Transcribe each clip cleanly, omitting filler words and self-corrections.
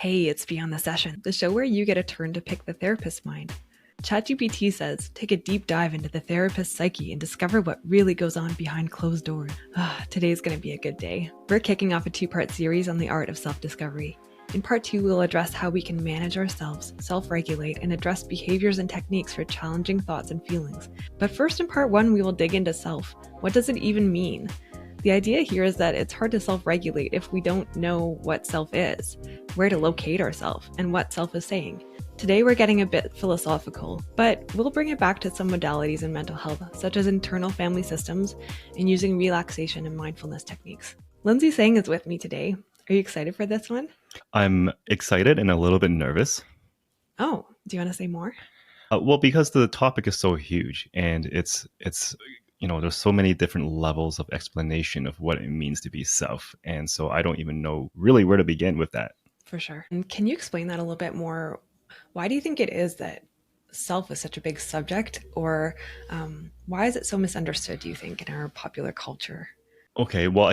Hey, it's Beyond the Session, the show where you get a turn to pick the therapist's mind. ChatGPT says, take a deep dive into the therapist's psyche and discover what really goes on behind closed doors. Today's going to be a good day. We're kicking off a 2-part series on the art of self-discovery. In part 2, we'll address how we can manage ourselves, self-regulate, and address behaviors and techniques for challenging thoughts and feelings. But first, in part 1, we will dig into self. What does it even mean? The idea here is that it's hard to self-regulate if we don't know what self is, where to locate ourselves, and what self is saying. Today we're getting a bit philosophical, but we'll bring it back to some modalities in mental health, such as internal family systems and using relaxation and mindfulness techniques. Lindsay Sang is with me today. Are you excited for this one? I'm excited and a little bit nervous. Oh, do you want to say more? Well, because the topic is so huge and it's there's so many different levels of explanation of what it means to be self. And so I don't even know really where to begin with that. For sure. And can you explain that a little bit more? Why do you think it is that self is such a big subject, or why is it so misunderstood, do you think, in our popular culture? Okay, well,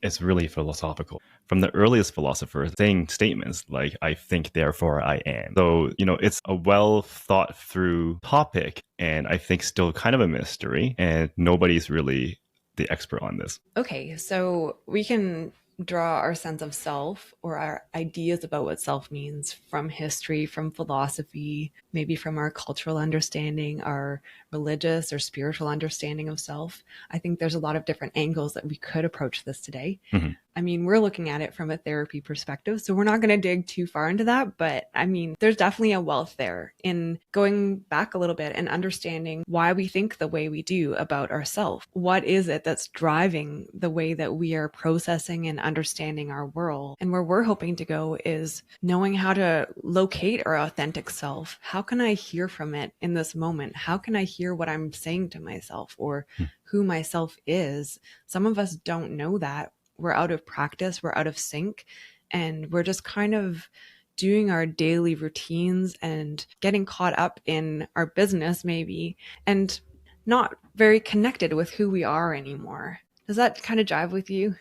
it's really philosophical. From the earliest philosophers saying statements like, I think, therefore I am. So, it's a well thought through topic, and I think still kind of a mystery, and nobody's really the expert on this. Okay, so we can draw our sense of self or our ideas about what self means from history, from philosophy, maybe from our cultural understanding, our religious or spiritual understanding of self. I think there's a lot of different angles that we could approach this today. Mm-hmm. I mean, we're looking at it from a therapy perspective, so we're not going to dig too far into that. But I mean, there's definitely a wealth there in going back a little bit and understanding why we think the way we do about ourselves. What is it that's driving the way that we are processing and understanding our world? And where we're hoping to go is knowing how to locate our authentic self. How can I hear from it in this moment? How can I hear what I'm saying to myself or who myself is? Some of us don't know that. We're out of practice, we're out of sync, and we're just kind of doing our daily routines and getting caught up in our business maybe, and not very connected with who we are anymore. Does that kind of jive with you?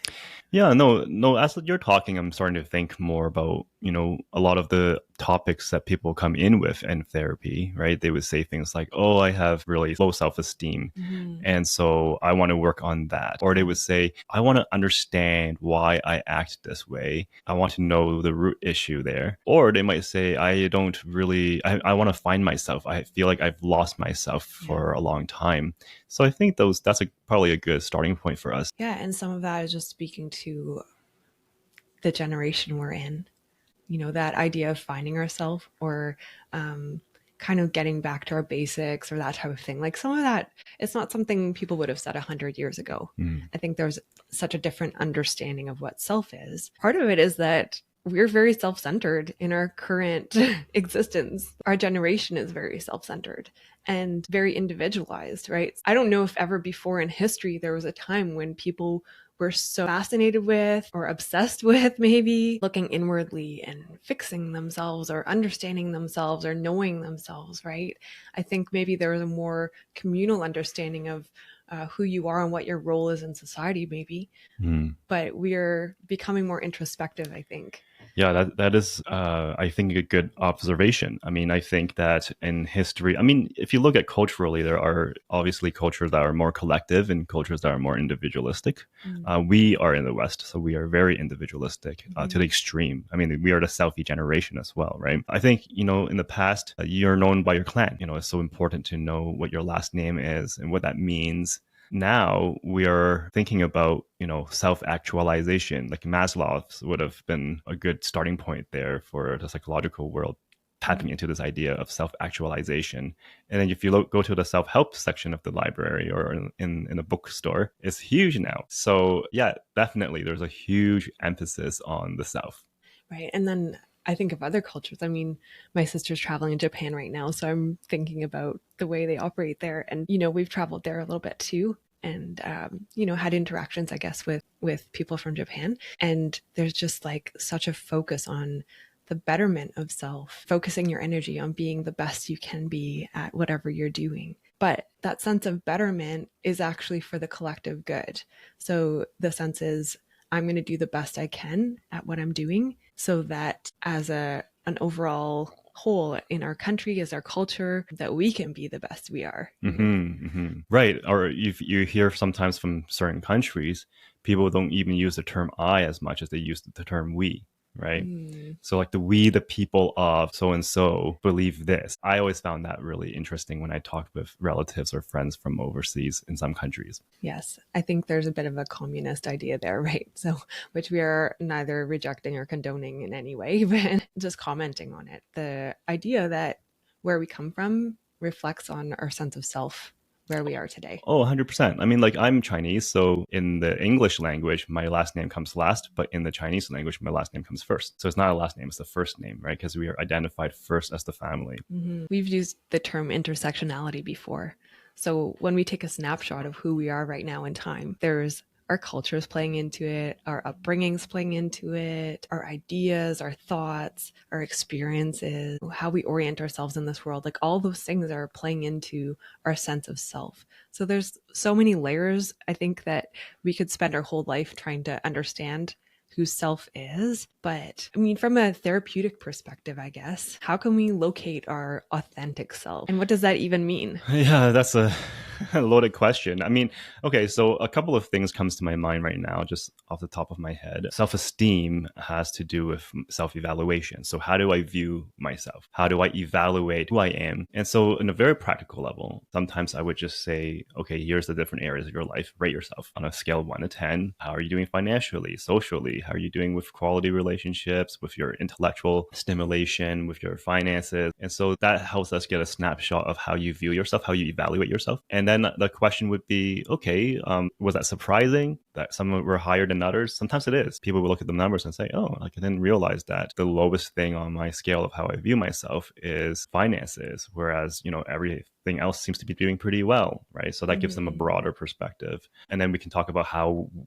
Yeah, no. As you're talking, I'm starting to think more about, a lot of the topics that people come in with in therapy, right? They would say things like, oh, I have really low self-esteem. Mm-hmm. And so I want to work on that. Or they would say, I want to understand why I act this way. I want to know the root issue there. Or they might say, I want to find myself. I feel like I've lost myself for a long time. So I think that's probably a good starting point for us. Yeah, and some of that is just speaking to the generation we're in. That idea of finding ourselves or kind of getting back to our basics or that type of thing. Like some of that, it's not something people would have said 100 years ago. I think there's such a different understanding of what self is. Part of it is that we're very self-centered in our current existence. Our generation is very self-centered and very individualized, right? I don't know if ever before in history there was a time when people were so fascinated with or obsessed with maybe looking inwardly and fixing themselves or understanding themselves or knowing themselves, right? I think maybe there was a more communal understanding of who you are and what your role is in society maybe. But we're becoming more introspective, I think. Yeah, that is, I think, a good observation. I mean, I think that in history, if you look at culturally, there are obviously cultures that are more collective and cultures that are more individualistic. We are in the West, so we are very individualistic to the extreme. I mean, we are the selfie generation as well, right? I think, in the past, you're known by your clan. It's so important to know what your last name is and what that means. Now we are thinking about, self-actualization. Like Maslow would have been a good starting point there for the psychological world, tapping into this idea of self-actualization. And then if you go to the self-help section of the library or in a bookstore, it's huge now. So yeah, definitely there's a huge emphasis on the self. Right. And then I think of other cultures. I mean, my sister's traveling in Japan right now, so I'm thinking about the way they operate there. And, we've traveled there a little bit too. And, had interactions, I guess, with people from Japan. And there's just like such a focus on the betterment of self, focusing your energy on being the best you can be at whatever you're doing. But that sense of betterment is actually for the collective good. So the sense is, I'm going to do the best I can at what I'm doing. so that as an overall whole in our country, as our culture, that we can be the best we are. Right. Or you hear sometimes from certain countries, people don't even use the term I as much as they use the term we, right? So like the people of so and so believe this. I always found that really interesting when I talked with relatives or friends from overseas in some countries. Yes, I think there's a bit of a communist idea there, right? So, which we are neither rejecting or condoning in any way, but just commenting on it. The idea that where we come from reflects on our sense of self, where we are today. Oh, 100%. I mean, like I'm Chinese, so in the English language, my last name comes last, but in the Chinese language, my last name comes first. So it's not a last name, it's the first name, right? Because we are identified first as the family. We've used the term intersectionality before. So when we take a snapshot of who we are right now in time, there's our cultures playing into it, our upbringings playing into it, our ideas, our thoughts, our experiences, how we orient ourselves in this world. Like all those things are playing into our sense of self. So there's so many layers. I think that we could spend our whole life trying to understand who self is. But I mean, from a therapeutic perspective, I guess, how can we locate our authentic self? And what does that even mean? Yeah, that's a loaded question. I mean, okay, so a couple of things comes to my mind right now, just off the top of my head. Self-esteem has to do with self-evaluation. So how do I view myself? How do I evaluate who I am? And so in a very practical level, sometimes I would just say, okay, here's the different areas of your life. Rate yourself on a scale of 1 to 10. How are you doing financially, socially? How are you doing with quality relationships, with your intellectual stimulation, with your finances? And so that helps us get a snapshot of how you view yourself, how you evaluate yourself. And then the question would be, okay, was that surprising that some were higher than others? Sometimes it is. People will look at the numbers and say, oh, I didn't realize that the lowest thing on my scale of how I view myself is finances, whereas, everything else seems to be doing pretty well, right? So that gives them a broader perspective. And then we can talk about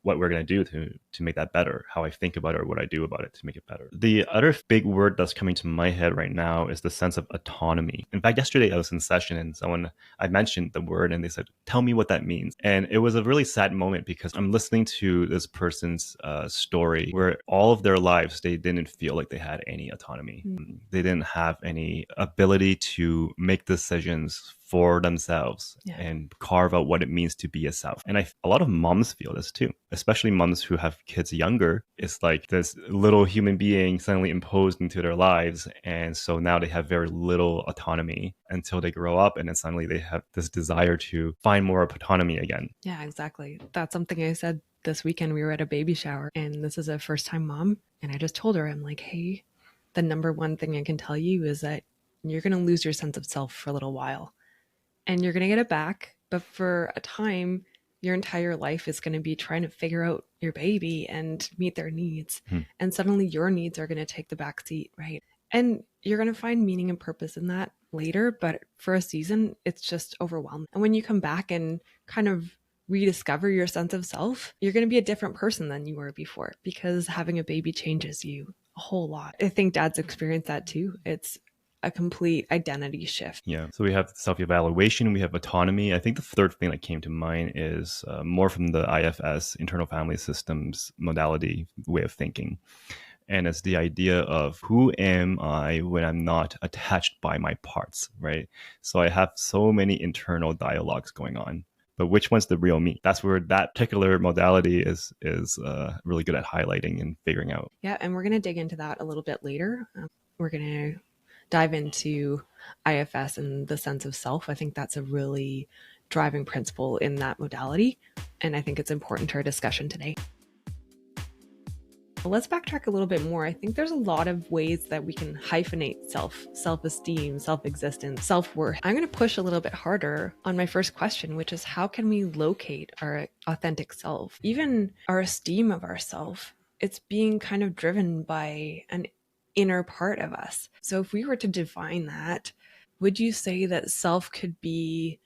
what we're going to do to make that better, how I think about it or what I do about it to make it better. The other big word that's coming to my head right now is the sense of autonomy. In fact, yesterday I was in session and I mentioned the word and they said, tell me what that means. And it was a really sad moment because I'm listening to this person's story where all of their lives, they didn't feel like they had any autonomy. They didn't have any ability to make decisions for themselves and carve out what it means to be a self. And a lot of moms feel this too, especially moms who have kids younger. It's like this little human being suddenly imposed into their lives. And so now they have very little autonomy until they grow up. And then suddenly they have this desire to find more autonomy again. Yeah, exactly. That's something I said this weekend. We were at a baby shower and this is a first time mom. And I just told her, I'm like, hey, the number one thing I can tell you is that you're going to lose your sense of self for a little while. And you're going to get it back. But for a time, your entire life is going to be trying to figure out your baby and meet their needs. And suddenly your needs are going to take the back seat, right? And you're going to find meaning and purpose in that later. But for a season, it's just overwhelming. And when you come back and kind of rediscover your sense of self, you're going to be a different person than you were before because having a baby changes you a whole lot. I think dads experience that too. It's a complete identity shift. Yeah. So we have self-evaluation, we have autonomy. I think the third thing that came to mind is more from the IFS, internal family systems modality way of thinking. And it's the idea of who am I when I'm not attached by my parts, right? So I have so many internal dialogues going on. But which one's the real me? That's where that particular modality is really good at highlighting and figuring out. Yeah, and we're going to dig into that a little bit later. We're going to dive into IFS and the sense of self. I think that's a really driving principle in that modality. And I think it's important to our discussion today. Let's backtrack a little bit more. I think there's a lot of ways that we can hyphenate self-esteem, self-existence, self-worth. I'm going to push a little bit harder on my first question, which is how can we locate our authentic self? Even our esteem of ourself, it's being kind of driven by an inner part of us. So if we were to define that, would you say that self could be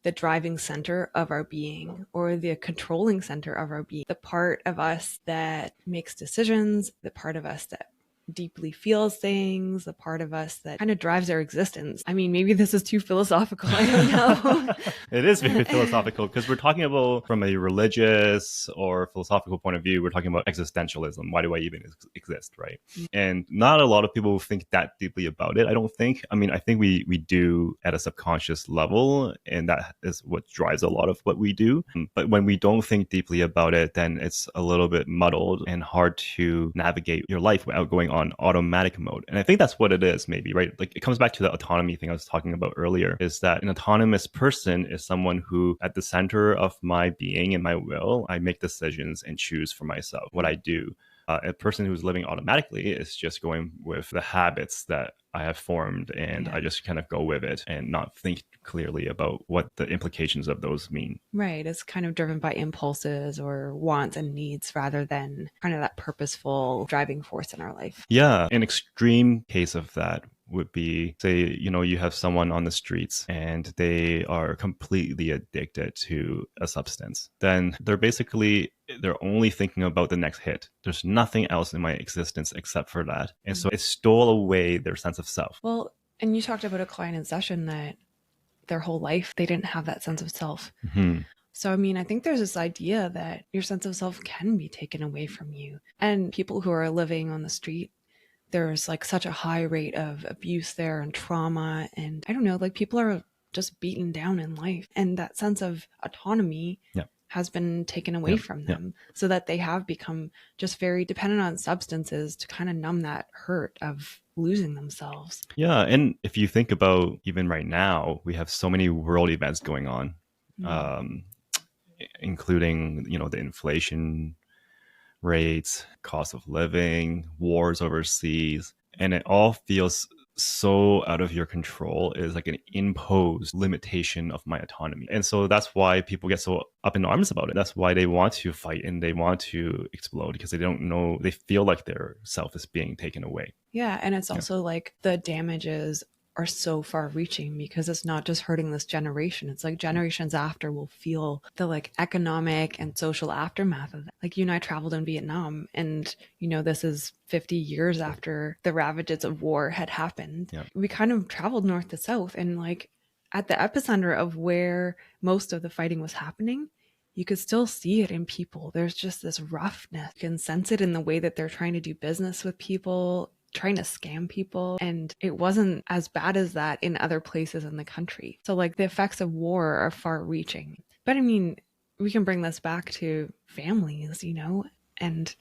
the driving center of our being or the controlling center of our being, the part of us that makes decisions, the part of us that deeply feels things, the part of us that kind of drives our existence. I mean, maybe this is too philosophical. I don't know. It is very philosophical because we're talking about from a religious or philosophical point of view, we're talking about existentialism. Why do I even exist, right? And not a lot of people think that deeply about it, I don't think. I mean, I think we do at a subconscious level, and that is what drives a lot of what we do. But when we don't think deeply about it, then it's a little bit muddled and hard to navigate your life without going on automatic mode. And I think that's what it is, maybe, right? Like, it comes back to the autonomy thing I was talking about earlier, is that an autonomous person is someone who, at the center of my being and my will, I make decisions and choose for myself what I do. A person who's living automatically is just going with the habits that I have formed, and I just kind of go with it and not think clearly about what the implications of those mean. Right. It's kind of driven by impulses or wants and needs rather than kind of that purposeful driving force in our life. Yeah. An extreme case of that would be, say, you have someone on the streets and they are completely addicted to a substance. Then they're only thinking about the next hit. There's nothing else in my existence except for that. And so it stole away their sense of self. Well, and you talked about a client in session that their whole life, they didn't have that sense of self. Mm-hmm. So, I mean, I think there's this idea that your sense of self can be taken away from you. And people who are living on the street, there's like such a high rate of abuse there and trauma. And I don't know, like people are just beaten down in life. And that sense of autonomy has been taken away from them, so that they have become just very dependent on substances to kind of numb that hurt of losing themselves. Yeah. And if you think about even right now, we have so many world events going on, including, the inflation rates, cost of living, wars overseas, and it all feels so out of your control. Is like an imposed limitation of my autonomy. And so that's why people get so up in arms about it. That's why they want to fight and they want to explode, because they don't know, they feel like their self is being taken away. Yeah. And it's also like the damages are so far reaching, because it's not just hurting this generation. It's like generations after will feel the like economic and social aftermath of it. Like you and I traveled in Vietnam, and this is 50 years after the ravages of war had happened. We kind of traveled north to south, and like at the epicenter of where most of the fighting was happening, you could still see it in people. There's just this roughness. You can sense it in the way that they're trying to do business with people, trying to scam people. And it wasn't as bad as that in other places in the country. So like the effects of war are far reaching. But I mean, we can bring this back to families, and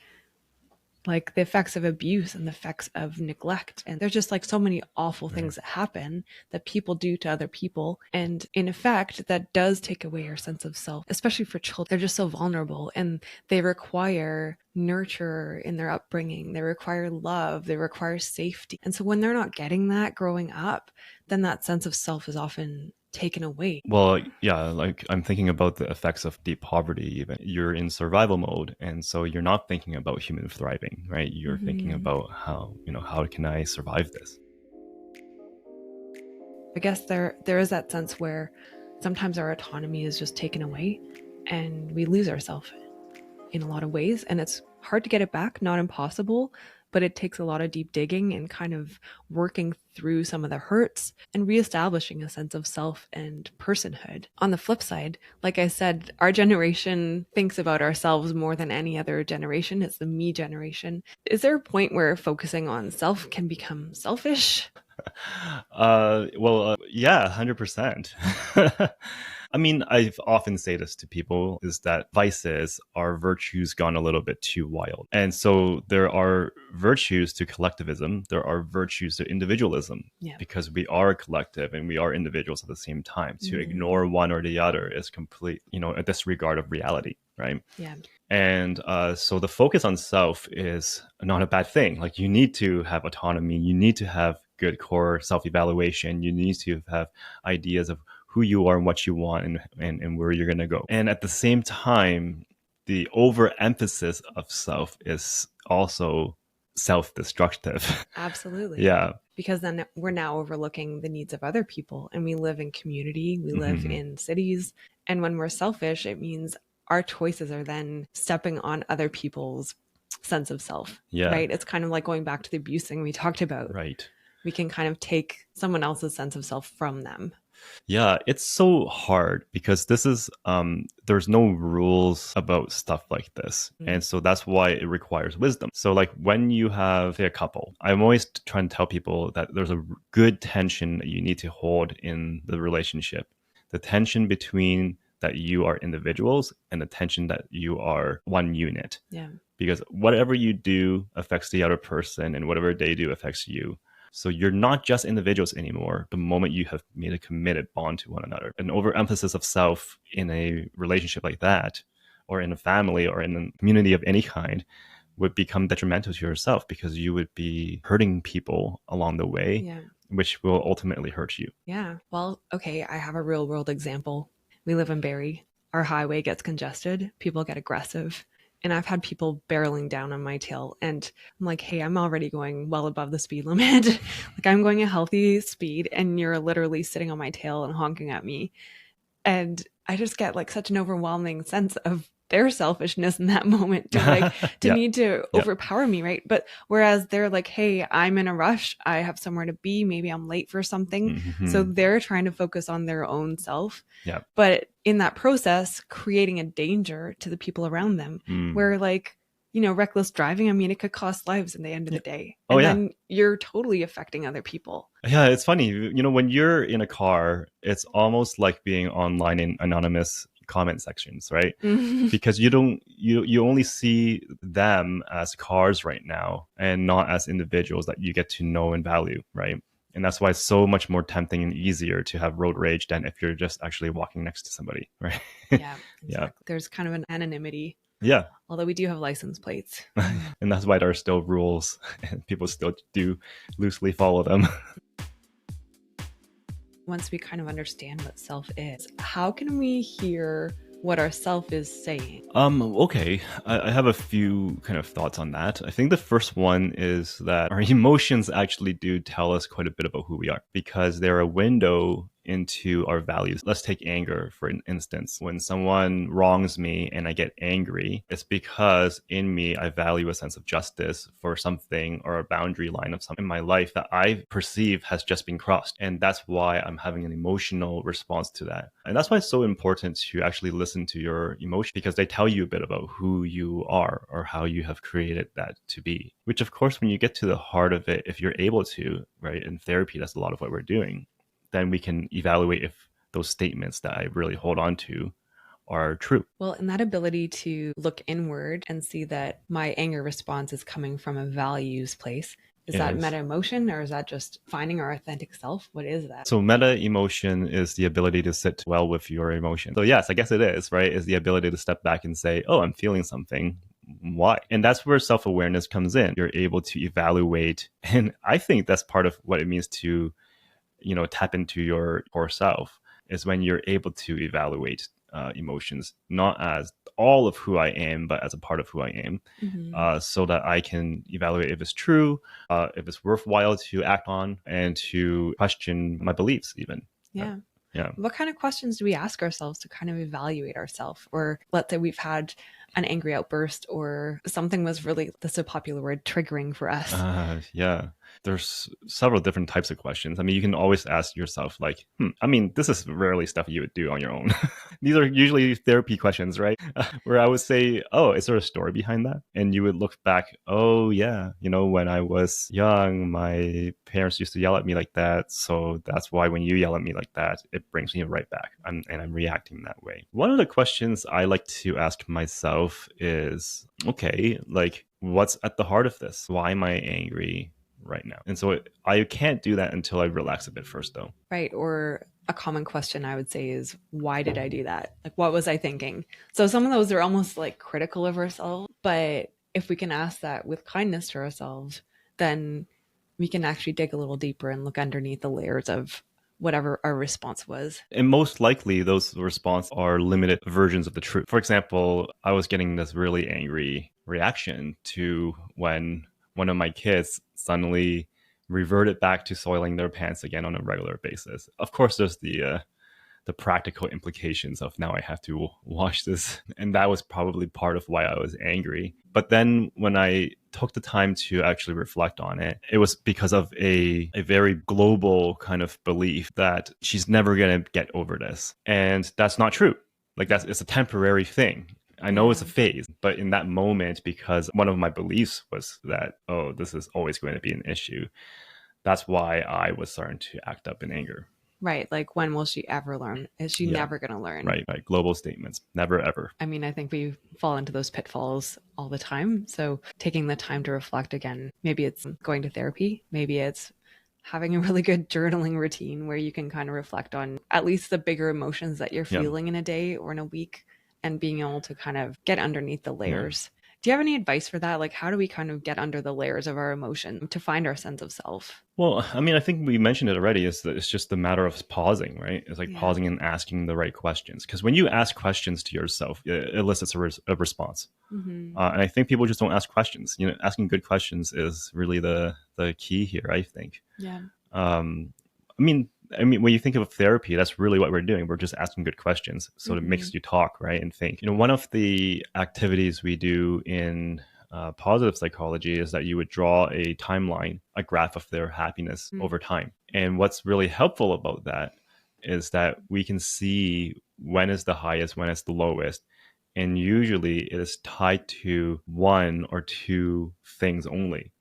like the effects of abuse and the effects of neglect. And there's just like so many awful things that happen that people do to other people. And in effect, that does take away your sense of self, especially for children. They're just so vulnerable, and they require nurture in their upbringing. They require love. They require safety. And so when they're not getting that growing up, then that sense of self is often taken away. Well, yeah, like I'm thinking about the effects of deep poverty. Even you're in survival mode, and so you're not thinking about human thriving, right? You're thinking about how can I survive this? I guess there is that sense where sometimes our autonomy is just taken away and we lose ourselves in a lot of ways, and it's hard to get it back. Not impossible, but it takes a lot of deep digging and kind of working through some of the hurts and reestablishing a sense of self and personhood. On the flip side, like I said, our generation thinks about ourselves more than any other generation. It's the me generation. Is there a point where focusing on self can become selfish? Yeah, 100%. I mean, I've often say this to people, is that vices are virtues gone a little bit too wild. And so there are virtues to collectivism. There are virtues to individualism, because we are a collective and we are individuals at the same time. To ignore one or the other is complete, a disregard of reality, right? Yeah. And so the focus on self is not a bad thing. Like, you need to have autonomy. You need to have good core self-evaluation. You need to have ideas of who you are and what you want and where you're going to go. And at the same time, the overemphasis of self is also self-destructive. Absolutely. Yeah. Because then we're now overlooking the needs of other people, and we live in community, we live in cities. And when we're selfish, it means our choices are then stepping on other people's sense of self, Yeah. right? It's kind of like going back to the abuse thing we talked about. Right. We can kind of take someone else's sense of self from them. Yeah, it's so hard because this is there's no rules about stuff like this. And so that's why it requires wisdom. So like when you have say, a couple, I'm always trying to tell people that there's a good tension that you need to hold in the relationship. The tension between that you are individuals and the tension that you are one unit. Yeah. Because whatever you do affects the other person and whatever they do affects you. So you're not just individuals anymore the moment you have made a committed bond to one another. An overemphasis of self in a relationship like that, or in a family or in a community of any kind, would become detrimental to yourself because you would be hurting people along the way, Yeah. which will ultimately hurt you. Yeah. Well, okay, I have a real world example. We live in Barrie. Our highway gets congested. People get aggressive. And I've had people barreling down on my tail. And I'm like, hey, I'm already going well above the speed limit. Like I'm going a healthy speed and you're literally sitting on my tail and honking at me. And I just get like such an overwhelming sense of their selfishness in that moment to like to Yeah. need to Yeah. overpower me, right? But whereas they're like, hey, I'm in a rush, I have somewhere to be, maybe I'm late for something. Mhm. So they're trying to focus on their own self. Yeah. But in that process, creating a danger to the people around them, where like, you know, reckless driving, I mean, it could cost lives in the end of the day. And then you're totally affecting other people. Yeah, it's funny. You know, when you're in a car, it's almost like being online in anonymous comment sections, right? Because you only see them as cars right now and not as individuals that you get to know and value, right? And that's why it's so much more tempting and easier to have road rage than if you're just actually walking next to somebody, right? Yeah, exactly. There's kind of an anonymity. Yeah. Although we do have license plates. And that's why there are still rules and people still do loosely follow them. Once we kind of understand what self is, how can we hear what our self is saying? Okay. I have a few kind of thoughts on that. I think the first one is that our emotions actually do tell us quite a bit about who we are because they're a window into our values. Let's take anger for an instance. When someone wrongs me and I get angry, it's because in me I value a sense of justice for something or a boundary line of something in my life that I perceive has just been crossed. And that's why I'm having an emotional response to that. And that's why it's so important to actually listen to your emotions because they tell you a bit about who you are or how you have created that to be. Which of course, when you get to the heart of it, if you're able to, right, in therapy, that's a lot of what we're doing, then we can evaluate if those statements that I really hold on to are true. Well, and that ability to look inward and see that my anger response is coming from a values place. Is that meta emotion or is that just finding our authentic self? What is that? So meta emotion is the ability to sit well with your emotion. So yes, I guess it is, right? Is the ability to step back and say, oh, I'm feeling something. Why? And that's where self-awareness comes in. You're able to evaluate. And I think that's part of what it means to, you know, tap into your core self is when you're able to evaluate emotions, not as all of who I am, but as a part of who I am, so that I can evaluate if it's true, if it's worthwhile to act on, and to question my beliefs even. Yeah. Yeah. What kind of questions do we ask ourselves to kind of evaluate ourselves? Or let's say we've had an angry outburst or something was really, that's a popular word, triggering for us. Yeah. There's several different types of questions. I mean, you can always ask yourself like, I mean, this is rarely stuff you would do on your own. These are usually therapy questions, right? Where I would say, oh, is there a story behind that? And you would look back, oh yeah, you know, when I was young, my parents used to yell at me like that. So that's why when you yell at me like that, it brings me right back. And I'm reacting that way. One of the questions I like to ask myself is, okay, like what's at the heart of this? Why am I angry right now? And so I can't do that until I relax a bit first, though. Right. Or a common question I would say is, why did I do that? Like, what was I thinking? So some of those are almost like critical of ourselves. But if we can ask that with kindness to ourselves, then we can actually dig a little deeper and look underneath the layers of whatever our response was. And most likely those responses are limited versions of the truth. For example, I was getting this really angry reaction to when one of my kids suddenly reverted back to soiling their pants again on a regular basis. Of course, there's the the practical implications of now I have to wash this. And that was probably part of why I was angry. But then when I took the time to actually reflect on it, it was because of a very global kind of belief that she's never going to get over this. And that's not true. Like it's a temporary thing. I know it's a phase, but in that moment, because one of my beliefs was that, oh, this is always going to be an issue, that's why I was starting to act up in anger. Right. Like, when will she ever learn? Is she never going to learn? Right. Global statements. Never, ever. I mean, I think we fall into those pitfalls all the time. So taking the time to reflect again, maybe it's going to therapy, maybe it's having a really good journaling routine where you can kind of reflect on at least the bigger emotions that you're feeling in a day or in a week, and being able to kind of get underneath the layers. Do you have any advice for that? Like, how do we kind of get under the layers of our emotion to find our sense of self? Well, I mean, I think we mentioned it already, is that it's just a matter of pausing, right? It's like pausing and asking the right questions. Because when you ask questions to yourself, it elicits a response. And I think people just don't ask questions. Asking good questions is really the key here, I think. Yeah. I mean, when you think of therapy, that's really what we're doing. We're just asking good questions. So it makes you talk, right? And think. One of the activities we do in positive psychology is that you would draw a timeline, a graph of their happiness over time. And what's really helpful about that is that we can see when is the highest, when is the lowest. And usually it is tied to one or two things only.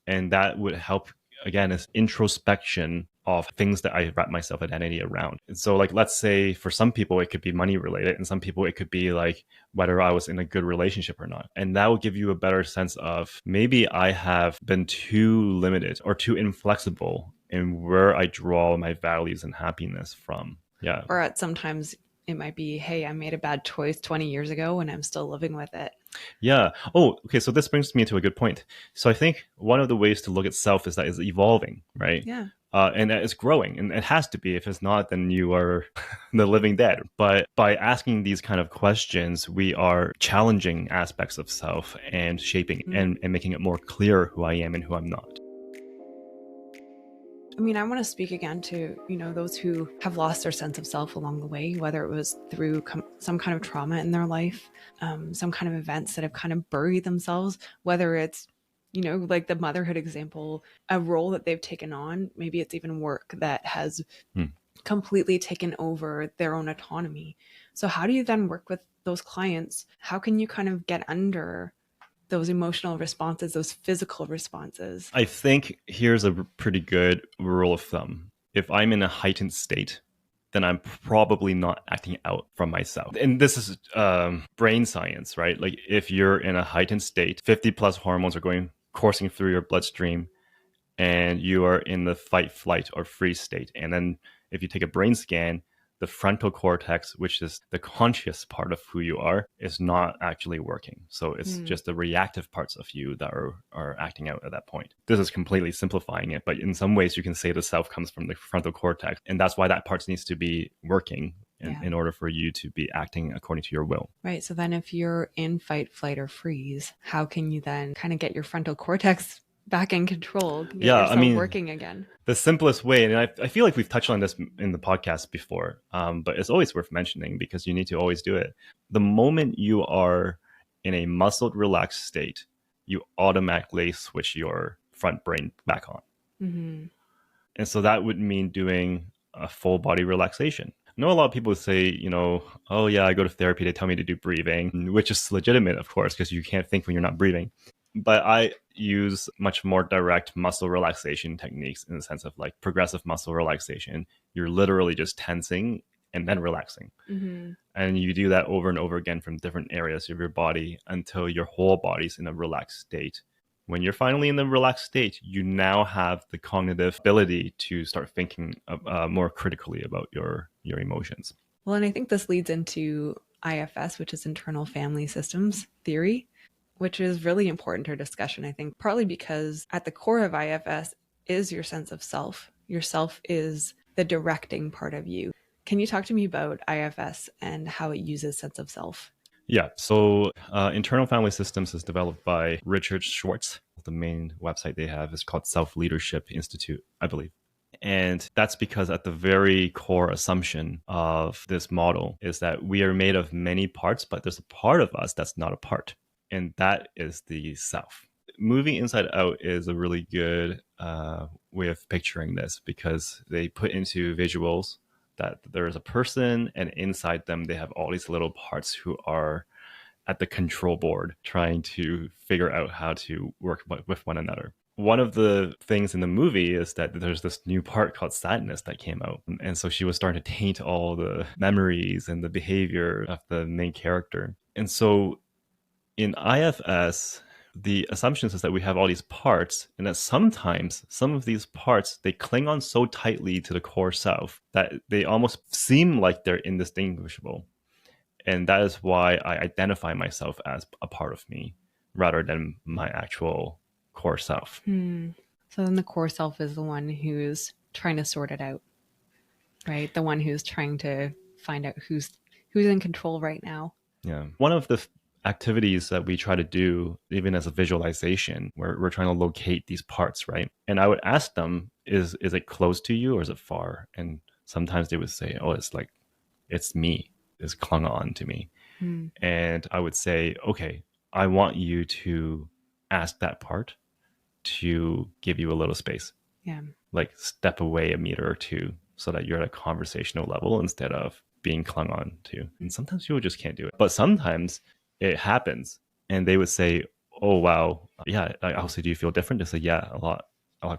And that would help, again, is introspection of things that I wrap myself identity around. And so, like, let's say for some people it could be money related, and some people it could be like whether I was in a good relationship or not. And that will give you a better sense of, maybe I have been too limited or too inflexible in where I draw my values and happiness from. Yeah. Or sometimes it might be, hey, I made a bad choice 20 years ago and I'm still living with it. Yeah. Oh, okay. So this brings me to a good point. So I think one of the ways to look at self is that it's evolving, right? Yeah. And it's growing, and it has to be. If it's not, then you are the living dead. But by asking these kind of questions, we are challenging aspects of self and shaping and making it more clear who I am and who I'm not. I mean, I want to speak again to, those who have lost their sense of self along the way, whether it was through some kind of trauma in their life, some kind of events that have kind of buried themselves, whether it's, like the motherhood example, a role that they've taken on. Maybe it's even work that has completely taken over their own autonomy. So how do you then work with those clients? How can you kind of get under those emotional responses, those physical responses? I think here's a pretty good rule of thumb. If I'm in a heightened state, then I'm probably not acting out from myself. And this is brain science, right? Like, if you're in a heightened state, 50 plus hormones are coursing through your bloodstream, and you are in the fight, flight, or freeze state. And then if you take a brain scan, the frontal cortex, which is the conscious part of who you are, is not actually working. So it's just the reactive parts of you that are acting out at that point. This is completely simplifying it, but in some ways you can say the self comes from the frontal cortex, and that's why that part needs to be working in order for you to be acting according to your will. Right. So then if you're in fight, flight, or freeze, how can you then kind of get your frontal cortex back in control? Working again. The simplest way, and I feel like we've touched on this in the podcast before, but it's always worth mentioning because you need to always do it. The moment you are in a muscled, relaxed state, you automatically switch your front brain back on. And so that would mean doing a full body relaxation. I know a lot of people say, oh yeah, I go to therapy, they tell me to do breathing, which is legitimate, of course, because you can't think when you're not breathing. But I use much more direct muscle relaxation techniques in the sense of like progressive muscle relaxation. You're literally just tensing and then relaxing. And you do that over and over again from different areas of your body until your whole body's in a relaxed state. When you're finally in the relaxed state, you now have the cognitive ability to start thinking more critically about your emotions. Well, and I think this leads into IFS, which is internal family systems theory, which is really important to our discussion, I think, partly because at the core of IFS is your sense of self. Your self is the directing part of you. Can you talk to me about IFS and how it uses sense of self? Yeah, so Internal Family Systems is developed by Richard Schwartz. The main website they have is called Self Leadership Institute, I believe. And that's because at the very core assumption of this model is that we are made of many parts, but there's a part of us that's not a part. And that is the self. Moving Inside Out is a really good way of picturing this, because they put into visuals that there's a person, and inside them they have all these little parts who are at the control board trying to figure out how to work with one another. One of the things in the movie is that there's this new part called sadness that came out. And so she was starting to taint all the memories and the behavior of the main character. And so in IFS, the assumptions is that we have all these parts, and that sometimes some of these parts, they cling on so tightly to the core self that they almost seem like they're indistinguishable. And that is why I identify myself as a part of me rather than my actual core self. So then the core self is the one who's trying to sort it out, right? The one who's trying to find out who's in control right now. Yeah. One of the activities that we try to do, even as a visualization, where we're trying to locate these parts, right? And I would ask them, is it close to you or is it far? And sometimes they would say, oh, it's me. It's clung on to me. And I would say, okay, I want you to ask that part to give you a little space. Yeah. Like step away a meter or two so that you're at a conversational level instead of being clung on to. And sometimes people just can't do it. But sometimes it happens and they would say, oh, wow. Yeah. I'll say, do you feel different? They say, yeah, a lot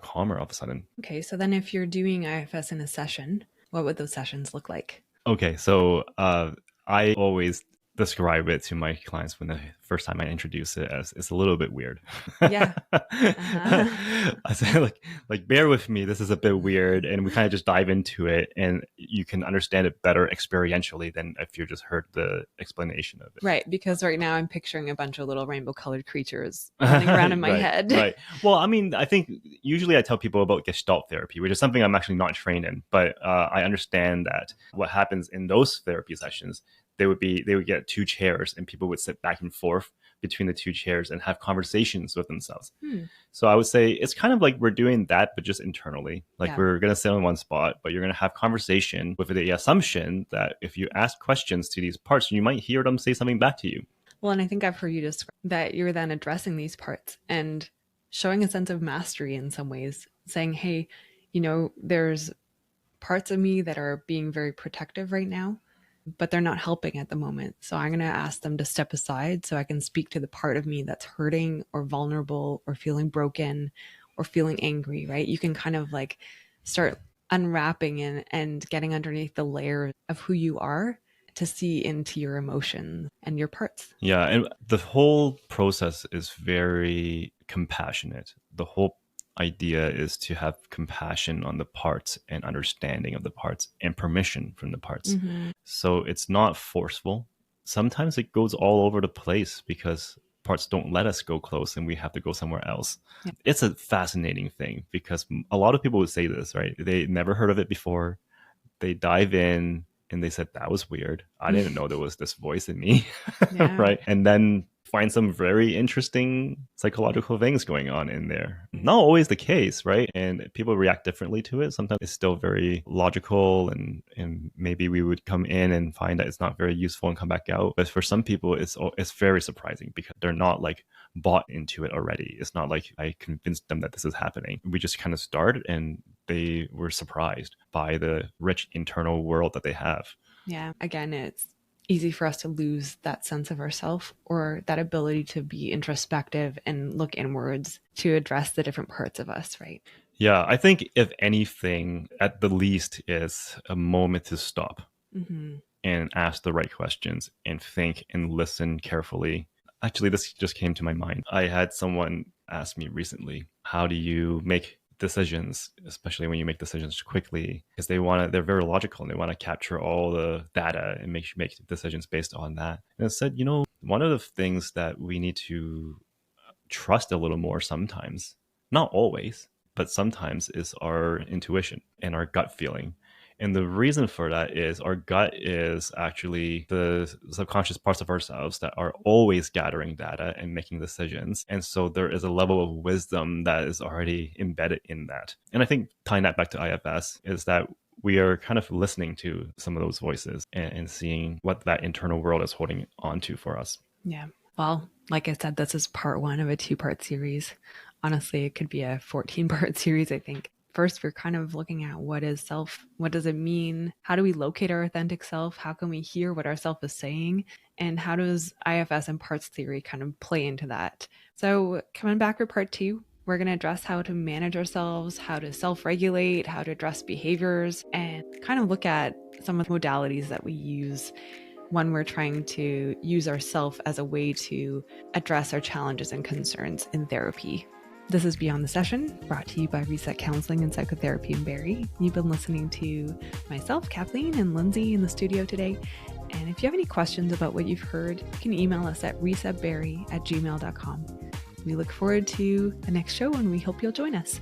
calmer all of a sudden. Okay. So then if you're doing IFS in a session, what would those sessions look like? Okay. So I always describe it to my clients when the first time I introduce it as it's a little bit weird. Yeah. I say like bear with me, this is a bit weird, and we kind of just dive into it and you can understand it better experientially than if you just heard the explanation of it. Right, because right now I'm picturing a bunch of little rainbow colored creatures running around in my head. Right. Well, I mean, I think usually I tell people about Gestalt therapy, which is something I'm actually not trained in, but I understand that what happens in those therapy sessions, they would get two chairs and people would sit back and forth between the two chairs and have conversations with themselves. So I would say it's kind of like we're doing that, but just internally. Like we're going to sit in one spot, but you're going to have conversation with the assumption that if you ask questions to these parts, you might hear them say something back to you. Well, and I think I've heard you describe that you're then addressing these parts and showing a sense of mastery in some ways, saying, hey, there's parts of me that are being very protective right now, but they're not helping at the moment. So I'm going to ask them to step aside so I can speak to the part of me that's hurting or vulnerable or feeling broken or feeling angry, right? You can kind of like start unwrapping and getting underneath the layer of who you are to see into your emotions and your parts. Yeah. And the whole process is very compassionate. The whole idea is to have compassion on the parts and understanding of the parts and permission from the parts. So it's not forceful. Sometimes it goes all over the place because parts don't let us go close and we have to go somewhere else. Yeah. It's a fascinating thing because a lot of people would say this, right? They never heard of it before. They dive in and they said, that was weird. I didn't know there was this voice in me, right? And then find some very interesting psychological things going on in there. Not always the case, right? And people react differently to it. Sometimes it's still very logical and maybe we would come in and find that it's not very useful and come back out. But for some people, it's very surprising because they're not like bought into it already. It's not like I convinced them that this is happening. We just kind of started and they were surprised by the rich internal world that they have. Yeah. Again, it's easy for us to lose that sense of ourself or that ability to be introspective and look inwards to address the different parts of us, right? Yeah, I think if anything, at the least, is a moment to stop and ask the right questions and think and listen carefully. Actually, this just came to my mind. I had someone ask me recently, how do you make decisions, especially when you make decisions quickly, because they're very logical and they want to capture all the data and make decisions based on that. And I said, one of the things that we need to trust a little more sometimes, not always, but sometimes, is our intuition and our gut feeling. And the reason for that is our gut is actually the subconscious parts of ourselves that are always gathering data and making decisions. And so there is a level of wisdom that is already embedded in that. And I think tying that back to IFS is that we are kind of listening to some of those voices and seeing what that internal world is holding on to for us. Yeah. Well, like I said, this is part one of a 2-part series. Honestly, it could be a 14-part series, I think. First, we're kind of looking at what is self, what does it mean? How do we locate our authentic self? How can we hear what our self is saying? And how does IFS and parts theory kind of play into that? So coming back for part 2, we're going to address how to manage ourselves, how to self-regulate, how to address behaviors, and kind of look at some of the modalities that we use when we're trying to use ourself as a way to address our challenges and concerns in therapy. This is Beyond the Session, brought to you by Reset Counseling and Psychotherapy in Barrie. You've been listening to myself, Kathleen, and Lindsay in the studio today. And if you have any questions about what you've heard, you can email us at resetbarrie@gmail.com. We look forward to the next show and we hope you'll join us.